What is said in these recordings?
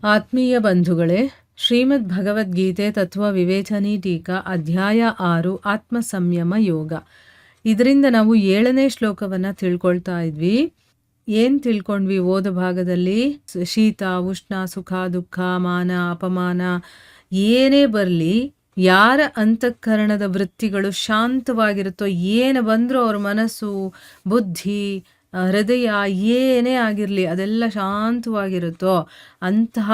ಆತ್ಮೀಯ ಬಂಧುಗಳೇ, ಶ್ರೀಮದ್ ಭಗವದ್ಗೀತೆ ತತ್ವ ವಿವೇಚನಿ ಟೀಕಾ ಅಧ್ಯಾಯ 6 ಆತ್ಮ ಸಂಯಮ ಯೋಗ. ಇದರಿಂದ ನಾವು 7ನೇ ಶ್ಲೋಕವನ್ನು ತಿಳ್ಕೊಳ್ತಾ ಇದ್ವಿ. ಏನು ತಿಳ್ಕೊಂಡ್ವಿ ಓದ ಭಾಗದಲ್ಲಿ? ಶೀತ, ಉಷ್ಣ, ಸುಖ, ದುಃಖ, ಮಾನ, ಅಪಮಾನ ಏನೇ ಬರಲಿ, ಯಾರ ಅಂತಃಕರಣದ ವೃತ್ತಿಗಳು ಶಾಂತವಾಗಿರುತ್ತೋ, ಏನು ಬಂದರೂ ಅವ್ರ ಮನಸ್ಸು, ಬುದ್ಧಿ, ಹೃದಯ ಏನೇ ಆಗಿರಲಿ ಅದೆಲ್ಲ ಶಾಂತವಾಗಿರುತ್ತೋ ಅಂತಹ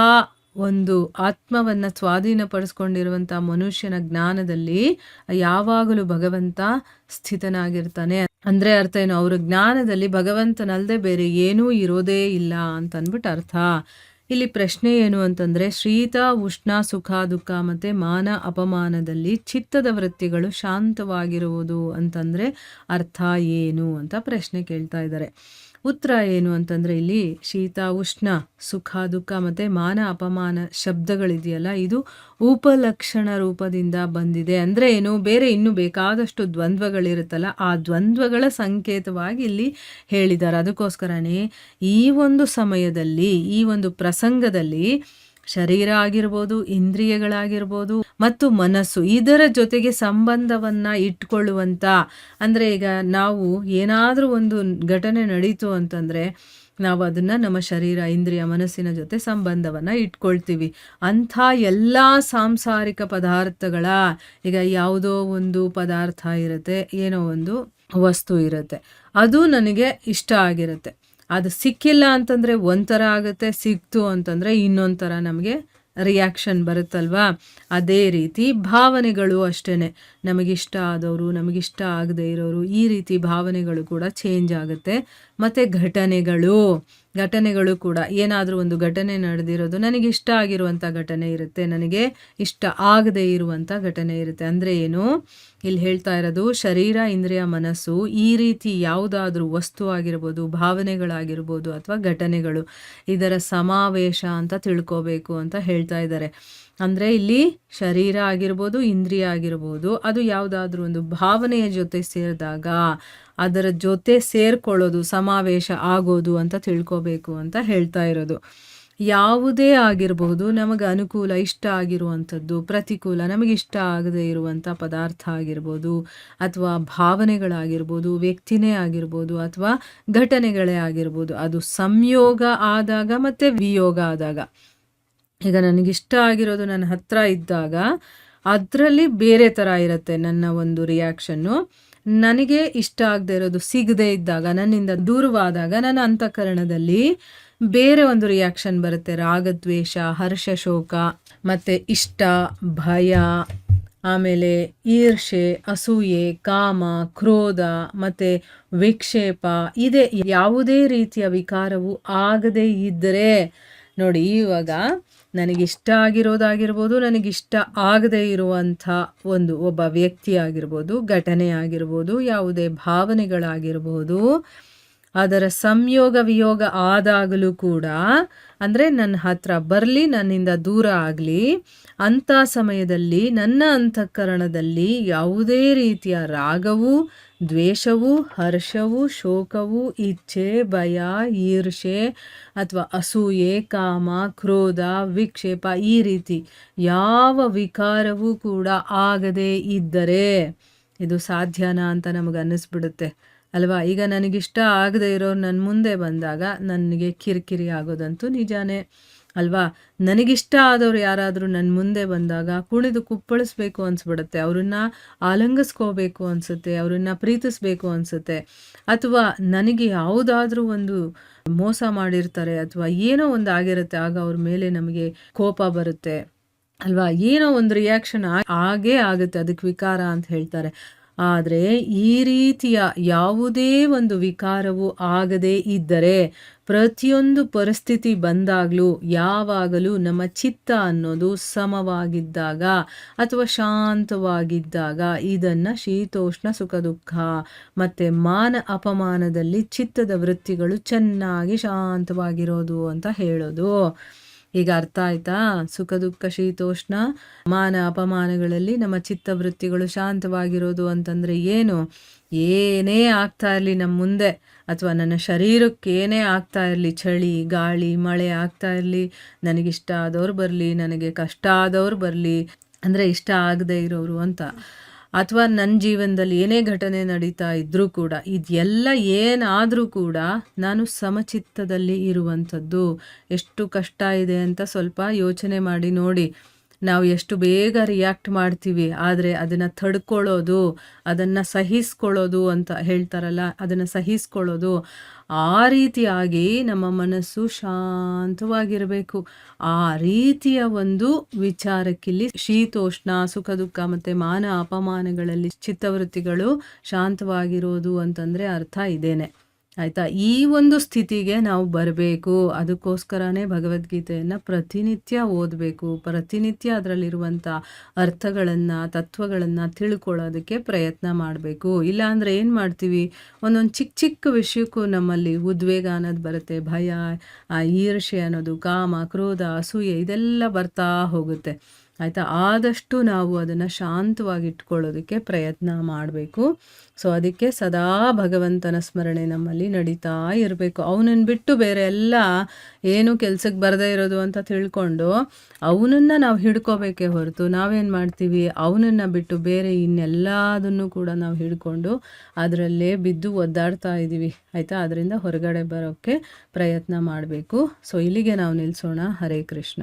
ಒಂದು ಆತ್ಮವನ್ನು ಸ್ವಾಧೀನಪಡಿಸ್ಕೊಂಡಿರುವಂಥ ಮನುಷ್ಯನ ಜ್ಞಾನದಲ್ಲಿ ಯಾವಾಗಲೂ ಭಗವಂತ ಸ್ಥಿತನಾಗಿರ್ತಾನೆ. ಅಂದರೆ ಅರ್ಥ ಏನು? ಅವರ ಜ್ಞಾನದಲ್ಲಿ ಭಗವಂತನಲ್ಲದೆ ಬೇರೆ ಏನೂ ಇರೋದೇ ಇಲ್ಲ ಅಂತ ಅಂದ್ಬಿಟ್ಟು ಅರ್ಥ. ಇಲ್ಲಿ ಪ್ರಶ್ನೆ ಏನು ಅಂತಂದರೆ, ಶೀತ, ಉಷ್ಣ, ಸುಖ, ದುಃಖ ಮತ್ತು ಮಾನ ಅಪಮಾನದಲ್ಲಿ ಚಿತ್ತದ ವೃತ್ತಿಗಳು ಶಾಂತವಾಗಿರುವುದು ಅಂತಂದರೆ ಅರ್ಥ ಏನು ಅಂತ ಪ್ರಶ್ನೆ ಕೇಳ್ತಾ ಇದ್ದಾರೆ. ಉತ್ತರ ಏನು ಅಂತಂದರೆ, ಇಲ್ಲಿ ಶೀತ, ಉಷ್ಣ, ಸುಖ, ದುಃಖ ಮತ್ತು ಮಾನ ಅಪಮಾನ ಶಬ್ದಗಳಿದೆಯಲ್ಲ, ಇದು ಉಪಲಕ್ಷಣ ರೂಪದಿಂದ ಬಂದಿದೆ. ಅಂದರೆ ಏನು? ಬೇರೆ ಇನ್ನೂ ಬೇಕಾದಷ್ಟು ದ್ವಂದ್ವಗಳಿರುತ್ತಲ್ಲ, ಆ ದ್ವಂದ್ವಗಳ ಸಂಕೇತವಾಗಿ ಇಲ್ಲಿ ಹೇಳಿದ್ದಾರೆ. ಅದಕ್ಕೋಸ್ಕರನೇ ಈ ಒಂದು ಸಮಯದಲ್ಲಿ, ಈ ಒಂದು ಪ್ರಸಂಗದಲ್ಲಿ ಶರೀರ ಆಗಿರ್ಬೋದು, ಇಂದ್ರಿಯಗಳಾಗಿರ್ಬೋದು ಮತ್ತು ಮನಸ್ಸು, ಇದರ ಜೊತೆಗೆ ಸಂಬಂಧವನ್ನು ಇಟ್ಕೊಳ್ಳುವಂಥ, ಅಂದರೆ ಈಗ ನಾವು ಏನಾದರೂ ಒಂದು ಘಟನೆ ನಡೀತು ಅಂತಂದರೆ ನಾವು ಅದನ್ನು ನಮ್ಮ ಶರೀರ, ಇಂದ್ರಿಯ, ಮನಸ್ಸಿನ ಜೊತೆ ಸಂಬಂಧವನ್ನು ಇಟ್ಕೊಳ್ತೀವಿ. ಅಂಥ ಎಲ್ಲ ಸಾಂಸಾರಿಕ ಪದಾರ್ಥಗಳ, ಈಗ ಯಾವುದೋ ಒಂದು ಪದಾರ್ಥ ಇರುತ್ತೆ, ಏನೋ ಒಂದು ವಸ್ತು ಇರುತ್ತೆ, ಅದು ನನಗೆ ಇಷ್ಟ ಆಗಿರುತ್ತೆ. ಅದು ಸಿಕ್ಕಿಲ್ಲ ಅಂತಂದರೆ ಒಂಥರ ಆಗುತ್ತೆ, ಸಿಕ್ತು ಅಂತಂದರೆ ಇನ್ನೊಂಥರ ನಮಗೆ ರಿಯಾಕ್ಷನ್ ಬರುತ್ತಲ್ವಾ? ಅದೇ ರೀತಿ ಭಾವನೆಗಳು ಅಷ್ಟೇ. ನಮಗಿಷ್ಟ ಆದವರು, ನಮಗಿಷ್ಟ ಆಗದೆ ಇರೋರು, ಈ ರೀತಿ ಭಾವನೆಗಳು ಕೂಡ ಚೇಂಜ್ ಆಗುತ್ತೆ. ಮತ್ತು ಘಟನೆಗಳು ಕೂಡ, ಏನಾದರೂ ಒಂದು ಘಟನೆ ನಡೆದಿರೋದು, ನನಗಿಷ್ಟ ಆಗಿರುವಂಥ ಘಟನೆ ಇರುತ್ತೆ, ನನಗೆ ಇಷ್ಟ ಆಗದೆ ಇರುವಂಥ ಘಟನೆ ಇರುತ್ತೆ. ಅಂದರೆ ಏನು? ಇಲ್ಲಿ ಹೇಳ್ತಾ ಇರೋದು, ಶರೀರ, ಇಂದ್ರಿಯ, ಮನಸ್ಸು ಈ ರೀತಿ ಯಾವುದಾದ್ರೂ ವಸ್ತು ಆಗಿರ್ಬೋದು, ಭಾವನೆಗಳಾಗಿರ್ಬೋದು ಅಥವಾ ಘಟನೆಗಳು, ಇದರ ಸಮಾವೇಶ ಅಂತ ತಿಳ್ಕೋಬೇಕು ಅಂತ ಹೇಳ್ತಾ ಇದ್ದಾರೆ. ಅಂದರೆ ಇಲ್ಲಿ ಶರೀರ ಆಗಿರ್ಬೋದು, ಇಂದ್ರಿಯ ಆಗಿರ್ಬೋದು, ಅದು ಯಾವುದಾದ್ರೂ ಒಂದು ಭಾವನೆಯ ಜೊತೆ ಸೇರಿದಾಗ ಅದರ ಜೊತೆ ಸೇರ್ಕೊಳ್ಳೋದು, ಸಮಾವೇಶ ಆಗೋದು ಅಂತ ತಿಳ್ಕೋಬೇಕು ಅಂತ ಹೇಳ್ತಾ ಇರೋದು. ಯಾವುದೇ ಆಗಿರಬಹುದು, ನಮಗೆ ಅನುಕೂಲ, ಇಷ್ಟ ಆಗಿರುವಂಥದ್ದು, ಪ್ರತಿಕೂಲ, ನಮಗಿಷ್ಟ ಆಗದೆ ಇರುವಂಥ ಪದಾರ್ಥ ಆಗಿರ್ಬೋದು, ಅಥವಾ ಭಾವನೆಗಳಾಗಿರ್ಬೋದು, ವ್ಯಕ್ತಿನೇ ಆಗಿರ್ಬೋದು, ಅಥವಾ ಘಟನೆಗಳೇ ಆಗಿರ್ಬೋದು, ಅದು ಸಂಯೋಗ ಆದಾಗ ಮತ್ತು ವಿಯೋಗ ಆದಾಗ. ಈಗ ನನಗಿಷ್ಟ ಆಗಿರೋದು ನನ್ನ ಹತ್ರ ಇದ್ದಾಗ ಅದರಲ್ಲಿ ಬೇರೆ ಥರ ಇರುತ್ತೆ ನನ್ನ ಒಂದು ರಿಯಾಕ್ಷನ್ನು. ನನಗೆ ಇಷ್ಟ ಆಗದೆ ಇರೋದು ಸಿಗದೆ ಇದ್ದಾಗ, ನನ್ನಿಂದ ದೂರವಾದಾಗ ನನ್ನ ಅಂತಃಕರಣದಲ್ಲಿ ಬೇರೆ ಒಂದು ರಿಯಾಕ್ಷನ್ ಬರುತ್ತೆ. ರಾಗದ್ವೇಷ, ಹರ್ಷ, ಶೋಕ, ಮತ್ತು ಇಷ್ಟ, ಭಯ, ಆಮೇಲೆ ಈರ್ಷೆ, ಅಸೂಯೆ, ಕಾಮ, ಕ್ರೋಧ ಮತ್ತು ವಿಕ್ಷೇಪ. ಇದೆ ಯಾವುದೇ ರೀತಿಯ ವಿಕಾರವು ಆಗದೇ ಇದ್ದರೆ ನೋಡಿ, ಇವಾಗ ನನಗಿಷ್ಟ ಆಗಿರೋದಾಗಿರ್ಬೋದು, ನನಗಿಷ್ಟ ಆಗದೇ ಇರುವಂಥ ಒಬ್ಬ ವ್ಯಕ್ತಿ ಆಗಿರ್ಬೋದು, ಘಟನೆ ಆಗಿರ್ಬೋದು, ಯಾವುದೇ ಭಾವನೆಗಳಾಗಿರ್ಬೋದು, ಅದರ ಸಂಯೋಗ ವಿಯೋಗ ಆದಾಗಲೂ ಕೂಡ, ಅಂದರೆ ನನ್ನ ಹತ್ರ ಬರಲಿ, ನನ್ನಿಂದ ದೂರ ಆಗಲಿ, ಅಂಥ ಸಮಯದಲ್ಲಿ ನನ್ನ ಅಂತಃಕರಣದಲ್ಲಿ ಯಾವುದೇ ರೀತಿಯ ರಾಗವು, ದ್ವೇಷವು, ಹರ್ಷವು, ಶೋಕವು, ಇಚ್ಛೆ, ಭಯ, ಈರ್ಷೆ ಅಥವಾ ಅಸೂಯೆ, ಕಾಮ, ಕ್ರೋಧ, ವಿಕ್ಷೇಪ ಈ ರೀತಿ ಯಾವ ವಿಕಾರವೂ ಕೂಡ ಆಗದೇ ಇದ್ದರೆ ಇದು ಸಾಧ್ಯನಾ ಅಂತ ನಮಗೆ ಅನ್ನಿಸ್ಬಿಡುತ್ತೆ ಅಲ್ವಾ? ಈಗ ನನಗಿಷ್ಟ ಆಗದೆ ಇರೋರು ನನ್ನ ಮುಂದೆ ಬಂದಾಗ ನನಗೆ ಕಿರಿಕಿರಿ ಆಗೋದಂತೂ ನಿಜಾನೇ ಅಲ್ವಾ? ನನಗಿಷ್ಟ ಆದವ್ರು ಯಾರಾದರೂ ನನ್ನ ಮುಂದೆ ಬಂದಾಗ ಕುಣಿದು ಕುಪ್ಪಳಿಸ್ಬೇಕು ಅನಿಸ್ಬಿಡುತ್ತೆ, ಅವರನ್ನು ಆಲಂಗಿಸ್ಕೋಬೇಕು ಅನಿಸುತ್ತೆ, ಅವರನ್ನು ಪ್ರೀತಿಸ್ಬೇಕು ಅನಿಸುತ್ತೆ. ಅಥವಾ ನನಗೆ ಯಾವುದಾದ್ರೂ ಒಂದು ಮೋಸ ಮಾಡಿರ್ತಾರೆ ಅಥವಾ ಏನೋ ಒಂದು ಆಗಿರುತ್ತೆ, ಆಗ ಅವ್ರ ಮೇಲೆ ನಮಗೆ ಕೋಪ ಬರುತ್ತೆ ಅಲ್ವಾ? ಏನೋ ಒಂದು ರಿಯಾಕ್ಷನ್ ಆಗೇ ಆಗುತ್ತೆ, ಅದಕ್ಕೆ ವಿಕಾರ ಅಂತ ಹೇಳ್ತಾರೆ. ಆದರೆ ಈ ರೀತಿಯ ಯಾವುದೇ ಒಂದು ವಿಕಾರವು ಆಗದೇ ಇದ್ದರೆ, ಪ್ರತಿಯೊಂದು ಪರಿಸ್ಥಿತಿ ಬಂದಾಗಲೂ ಯಾವಾಗಲೂ ನಮ್ಮ ಚಿತ್ತ ಅನ್ನೋದು ಸಮವಾಗಿದ್ದಾಗ ಅಥವಾ ಶಾಂತವಾಗಿದ್ದಾಗ, ಇದನ್ನು ಶೀತೋಷ್ಣ, ಸುಖ, ದುಃಖ ಮತ್ತು ಮಾನ ಅಪಮಾನದಲ್ಲಿ ಚಿತ್ತದ ವೃತ್ತಿಗಳು ಚೆನ್ನಾಗಿ ಶಾಂತವಾಗಿರೋದು ಅಂತ ಹೇಳೋದು. ಈಗ ಅರ್ಥ ಆಯ್ತಾ? ಸುಖ, ದುಃಖ, ಶೀತೋಷ್ಣ, ಮಾನ ಅಪಮಾನಗಳಲ್ಲಿ ನಮ್ಮ ಚಿತ್ತವೃತ್ತಿಗಳು ಶಾಂತವಾಗಿರೋದು ಅಂತಂದರೆ ಏನು? ಏನೇ ಆಗ್ತಾ ಇರಲಿ ನಮ್ಮ ಮುಂದೆ, ಅಥವಾ ನನ್ನ ಶರೀರಕ್ಕೆ ಏನೇ ಆಗ್ತಾ ಇರಲಿ, ಚಳಿ ಗಾಳಿ ಮಳೆ ಆಗ್ತಾ ಇರಲಿ, ನನಗಿಷ್ಟ ಆದವ್ರು ಬರಲಿ, ನನಗೆ ಕಷ್ಟ ಆದವ್ರು ಬರಲಿ, ಅಂದರೆ ಇಷ್ಟ ಆಗದೆ ಇರೋರು ಅಂತ, ಅಥವಾ ನನ್ನ ಜೀವನದಲ್ಲಿ ಏನೇ ಘಟನೆ ನಡೀತಾ ಇದ್ದರೂ ಕೂಡ, ಇದೆಲ್ಲ ಏನಾದರೂ ಕೂಡ ನಾನು ಸಮಚಿತ್ತದಲ್ಲಿ ಇರುವಂಥದ್ದು. ಎಷ್ಟು ಕಷ್ಟ ಇದೆ ಅಂತ ಸ್ವಲ್ಪ ಯೋಚನೆ ಮಾಡಿ ನೋಡಿ. ನಾವು ಎಷ್ಟು ಬೇಗ ರಿಯಾಕ್ಟ್ ಮಾಡ್ತೀವಿ, ಆದರೆ ಅದನ್ನು ತಡ್ಕೊಳ್ಳೋದು, ಅದನ್ನು ಸಹಿಸ್ಕೊಳ್ಳೋದು ಅಂತ ಹೇಳ್ತಾರಲ್ಲ, ಅದನ್ನು ಸಹಿಸ್ಕೊಳ್ಳೋದು, ಆ ರೀತಿಯಾಗಿ ನಮ್ಮ ಮನಸ್ಸು ಶಾಂತವಾಗಿರಬೇಕು. ಆ ರೀತಿಯ ಒಂದು ವಿಚಾರಕ್ಕಿಲ್ಲಿ ಶೀತೋಷ್ಣ, ಸುಖ ದುಃಖ ಮತ್ತು ಮಾನ ಅಪಮಾನಗಳಲ್ಲಿ ಚಿತ್ತವೃತ್ತಿಗಳು ಶಾಂತವಾಗಿರೋದು ಅಂತಂದರೆ ಅರ್ಥ ಇದೇನೆ. ಆಯಿತಾ? ಈ ಒಂದು ಸ್ಥಿತಿಗೆ ನಾವು ಬರಬೇಕು. ಅದಕ್ಕೋಸ್ಕರನೇ ಭಗವದ್ಗೀತೆಯನ್ನು ಪ್ರತಿನಿತ್ಯ ಓದಬೇಕು. ಪ್ರತಿನಿತ್ಯ ಅದರಲ್ಲಿರುವಂಥ ಅರ್ಥಗಳನ್ನು, ತತ್ವಗಳನ್ನು ತಿಳ್ಕೊಳ್ಳೋದಕ್ಕೆ ಪ್ರಯತ್ನ ಮಾಡಬೇಕು. ಇಲ್ಲಾಂದರೆ ಏನು ಮಾಡ್ತೀವಿ, ಒಂದೊಂದು ಚಿಕ್ಕ ಚಿಕ್ಕ ವಿಷಯಕ್ಕೂ ನಮ್ಮಲ್ಲಿ ಉದ್ವೇಗ ಅನ್ನೋದು ಬರುತ್ತೆ, ಭಯ, ಈರ್ಷ್ಯೆ ಅನ್ನೋದು, ಕಾಮ, ಕ್ರೋಧ, ಅಸೂಯೆ ಇದೆಲ್ಲ ಬರ್ತಾ ಹೋಗುತ್ತೆ. ಆಯಿತಾ? ಆದಷ್ಟು ನಾವು ಅದನ್ನು ಶಾಂತವಾಗಿ ಇಟ್ಕೊಳ್ಳೋದಕ್ಕೆ ಪ್ರಯತ್ನ ಮಾಡಬೇಕು. ಸೊ ಅದಕ್ಕೆ ಸದಾ ಭಗವಂತನ ಸ್ಮರಣೆ ನಮ್ಮಲ್ಲಿ ನಡೀತಾ ಇರಬೇಕು. ಅವನನ್ನು ಬಿಟ್ಟು ಬೇರೆ ಎಲ್ಲ ಏನು ಕೆಲಸಕ್ಕೆ ಬರದೇ ಇರೋದು ಅಂತ ತಿಳ್ಕೊಂಡು ಅವನನ್ನು ನಾವು ಹಿಡ್ಕೋಬೇಕೇ ಹೊರತು, ನಾವೇನು ಮಾಡ್ತೀವಿ, ಅವನನ್ನು ಬಿಟ್ಟು ಬೇರೆ ಇನ್ನೆಲ್ಲದನ್ನು ಕೂಡ ನಾವು ಹಿಡ್ಕೊಂಡು ಅದರಲ್ಲೇ ಬಿದ್ದು ಒದ್ದಾಡ್ತಾ ಇದ್ದೀವಿ. ಆಯಿತಾ? ಅದರಿಂದ ಹೊರಗಡೆ ಬರೋಕ್ಕೆ ಪ್ರಯತ್ನ ಮಾಡಬೇಕು. ಸೊ ಇಲ್ಲಿಗೆ ನಾವು ನಿಲ್ಲಿಸೋಣ. ಹರೇ ಕೃಷ್ಣ.